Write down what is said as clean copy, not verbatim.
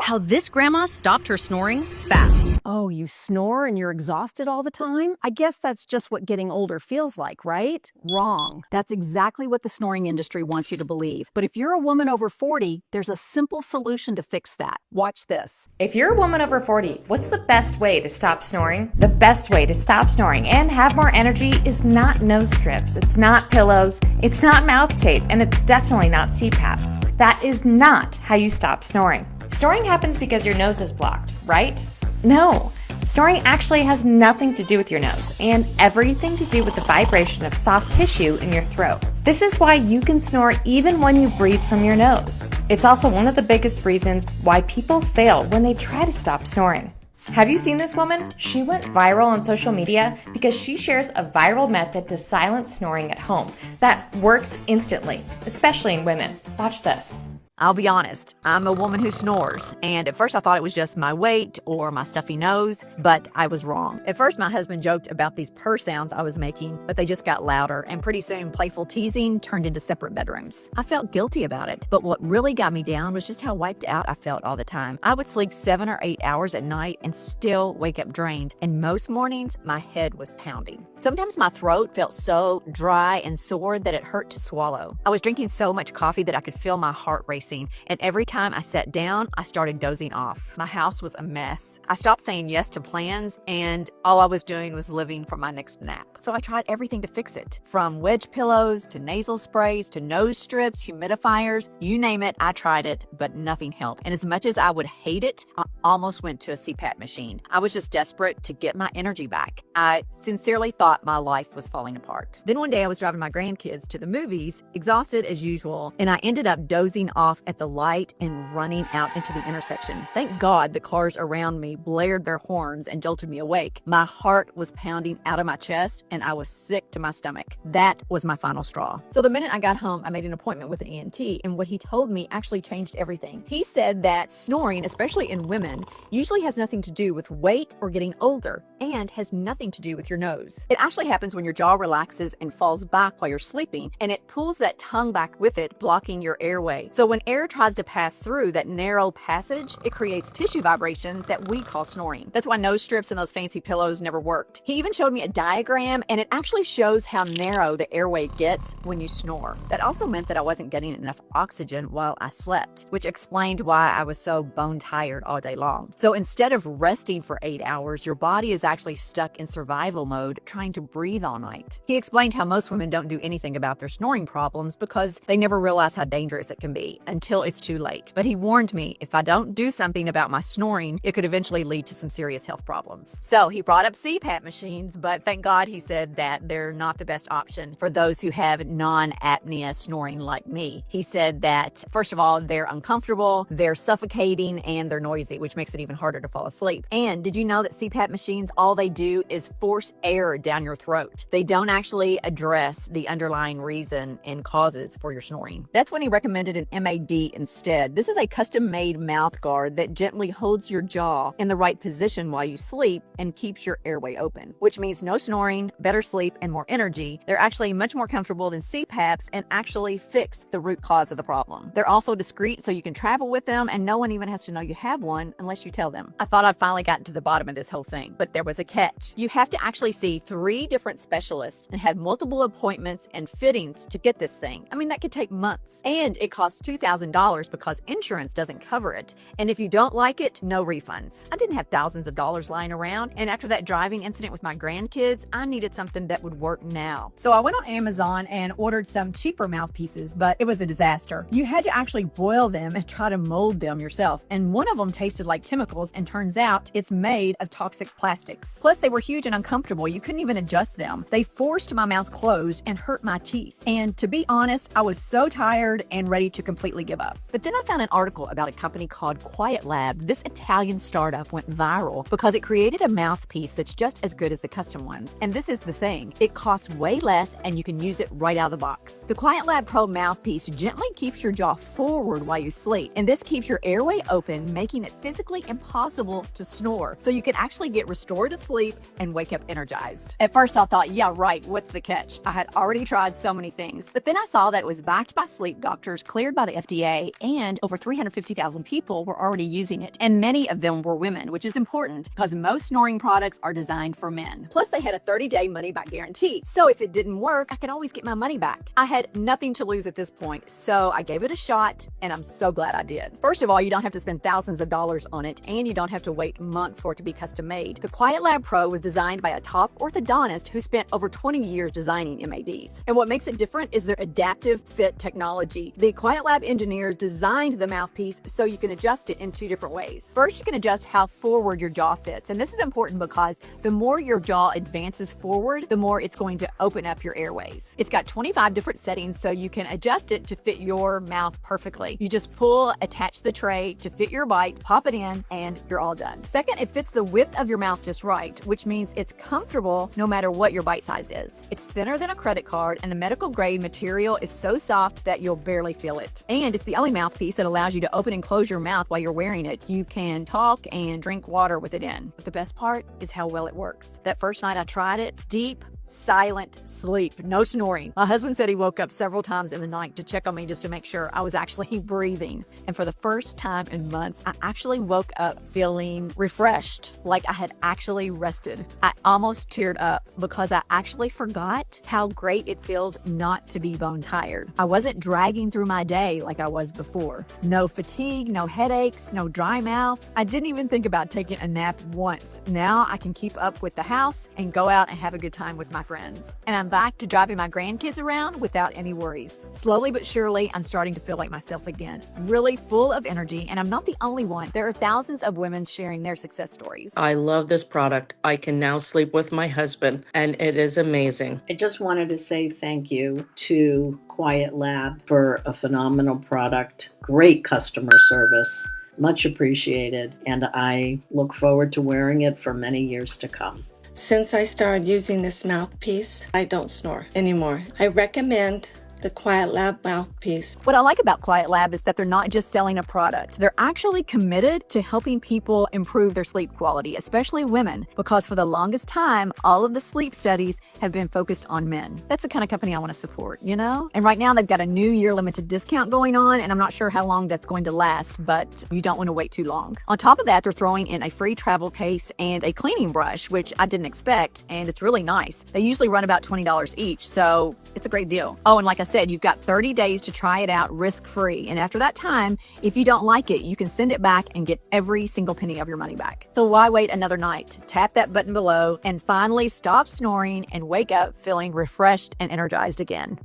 How this grandma stopped her snoring fast. Oh, you snore and you're exhausted all the time? I guess that's just what getting older feels like, right? Wrong. That's exactly what the snoring industry wants you to believe. But if you're a woman over 40, there's a simple solution to fix that. Watch this. If you're a woman over 40, what's the best way to stop snoring? The best way to stop snoring and have more energy is not nose strips. It's not pillows. It's not mouth tape. And it's definitely not CPAPs. That is not how you stop snoring. Snoring happens because your nose is blocked, right? No. Snoring actually has nothing to do with your nose and everything to do with the vibration of soft tissue in your throat. This is why you can snore even when you breathe from your nose. It's also one of the biggest reasons why people fail when they try to stop snoring. Have you seen this woman? She went viral on social media because she shares a viral method to silence snoring at home that works instantly, especially in women. Watch this. I'll be honest, I'm a woman who snores, and at first I thought it was just my weight or my stuffy nose, but I was wrong. At first my husband joked about these purr sounds I was making, but they just got louder, and pretty soon playful teasing turned into separate bedrooms. I felt guilty about it, but what really got me down was just how wiped out I felt all the time. I would sleep 7 or 8 hours at night and still wake up drained, and most mornings my head was pounding. Sometimes my throat felt so dry and sore that it hurt to swallow. I was drinking so much coffee that I could feel my heart racing, and every time I sat down, I started dozing off. My house was a mess. I stopped saying yes to plans, and all I was doing was living for my next nap. So I tried everything to fix it. From wedge pillows, to nasal sprays, to nose strips, humidifiers, you name it, I tried it, but nothing helped. And as much as I would hate it, I almost went to a CPAP machine. I was just desperate to get my energy back. I sincerely thought my life was falling apart. Then one day I was driving my grandkids to the movies, exhausted as usual, and I ended up dozing off at the light and running out into the intersection. Thank God the cars around me blared their horns and jolted me awake. My heart was pounding out of my chest and I was sick to my stomach. That was my final straw. So the minute I got home, I made an appointment with an ENT, and what he told me actually changed everything. He said that snoring, especially in women, usually has nothing to do with weight or getting older, and has nothing to do with your nose. It actually happens when your jaw relaxes and falls back while you're sleeping, and it pulls that tongue back with it, blocking your airway. So when air tries to pass through that narrow passage, it creates tissue vibrations that we call snoring. That's why nose strips and those fancy pillows never worked. He even showed me a diagram, and it actually shows how narrow the airway gets when you snore. That also meant that I wasn't getting enough oxygen while I slept, which explained why I was so bone tired all day long. So instead of resting for 8 hours, your body is actually stuck in survival mode, trying to breathe all night. He explained how most women don't do anything about their snoring problems because they never realize how dangerous it can be until it's too late. But he warned me if I don't do something about my snoring, it could eventually lead to some serious health problems. So he brought up CPAP machines, but thank God he said that they're not the best option for those who have non-apnea snoring like me. He said that, first of all, they're uncomfortable, they're suffocating, and they're noisy, which makes it even harder to fall asleep. And did you know that CPAP machines, all they do is force air down your throat? They don't actually address the underlying reason and causes for your snoring. That's when he recommended an MAD instead. This is a custom-made mouth guard that gently holds your jaw in the right position while you sleep and keeps your airway open, which means no snoring, better sleep, and more energy. They're actually much more comfortable than CPAPs and actually fix the root cause of the problem. They're also discreet, so you can travel with them and no one even has to know you have one unless you tell them. I thought I'd finally gotten to the bottom of this whole thing, but there was a catch. You have to actually see 3 different specialists and have multiple appointments and fittings to get this thing. I mean, that could take months. And it costs $2,000 because insurance doesn't cover it. And if you don't like it, no refunds. I didn't have thousands of dollars lying around, and after that driving incident with my grandkids, I needed something that would work now. So I went on Amazon and ordered some cheaper mouthpieces, but it was a disaster. You had to actually boil them and try to mold them yourself. And one of them tasted like chemicals, and turns out it's made of toxic plastics. Plus, they were huge and uncomfortable. You couldn't even adjust them. They forced my mouth closed and hurt my teeth. And to be honest, I was so tired and ready to completely give up. But then I found an article about a company called Quiet Lab. This Italian startup went viral because it created a mouthpiece that's just as good as the custom ones. And this is the thing, it costs way less and you can use it right out of the box. The Quiet Lab Pro mouthpiece gently keeps your jaw forward while you sleep, and this keeps your airway open, making it physically impossible to snore. So you can actually get restored to sleep and wake up energized. At first I thought, yeah, right, what's the catch? I had already tried so many things, but then I saw that it was backed by sleep doctors, cleared by the FDA, FDA, and over 350,000 people were already using it. And many of them were women, which is important because most snoring products are designed for men. Plus, they had a 30-day money-back guarantee. So if it didn't work, I could always get my money back. I had nothing to lose at this point, so I gave it a shot, and I'm so glad I did. First of all, you don't have to spend thousands of dollars on it, and you don't have to wait months for it to be custom made. The QuietLab Pro was designed by a top orthodontist who spent over 20 years designing MADs. And what makes it different is their adaptive fit technology. The QuietLab engineers designed the mouthpiece so you can adjust it in two different ways. First, you can adjust how forward your jaw sits, and this is important because the more your jaw advances forward, the more it's going to open up your airways. It's got 25 different settings, so you can adjust it to fit your mouth perfectly. You just pull, attach the tray to fit your bite, pop it in, and you're all done. Second, it fits the width of your mouth just right, which means it's comfortable no matter what your bite size is. It's thinner than a credit card, and the medical grade material is so soft that you'll barely feel it. And it's the only mouthpiece that allows you to open and close your mouth while you're wearing it. You can talk and drink water with it in. But the best part is how well it works. That first night I tried it, deep, silent sleep, no snoring. My husband said he woke up several times in the night to check on me just to make sure I was actually breathing. And for the first time in months, I actually woke up feeling refreshed, like I had actually rested. I almost teared up because I actually forgot how great it feels not to be bone tired. I wasn't dragging through my day like I was before. No fatigue, no headaches, no dry mouth. I didn't even think about taking a nap once. Now I can keep up with the house and go out and have a good time with my friends. And I'm back to driving my grandkids around without any worries. Slowly but surely, I'm starting to feel like myself again. Really full of energy, and I'm not the only one. There are thousands of women sharing their success stories. I love this product. I can now sleep with my husband, and it is amazing. I just wanted to say thank you to QuietLab for a phenomenal product, great customer service, much appreciated, and I look forward to wearing it for many years to come. Since I started using this mouthpiece, I don't snore anymore. I recommend the QuietLab mouthpiece. What I like about QuietLab is that they're not just selling a product. They're actually committed to helping people improve their sleep quality, especially women, because for the longest time, all of the sleep studies have been focused on men. That's the kind of company I want to support, you know? And right now they've got a new year limited discount going on, and I'm not sure how long that's going to last, but you don't want to wait too long. On top of that, they're throwing in a free travel case and a cleaning brush, which I didn't expect, and it's really nice. They usually run about $20 each, so it's a great deal. Oh, and like I said, you've got 30 days to try it out risk-free. And after that time, if you don't like it, you can send it back and get every single penny of your money back. So why wait another night? Tap that button below and finally stop snoring and wake up feeling refreshed and energized again.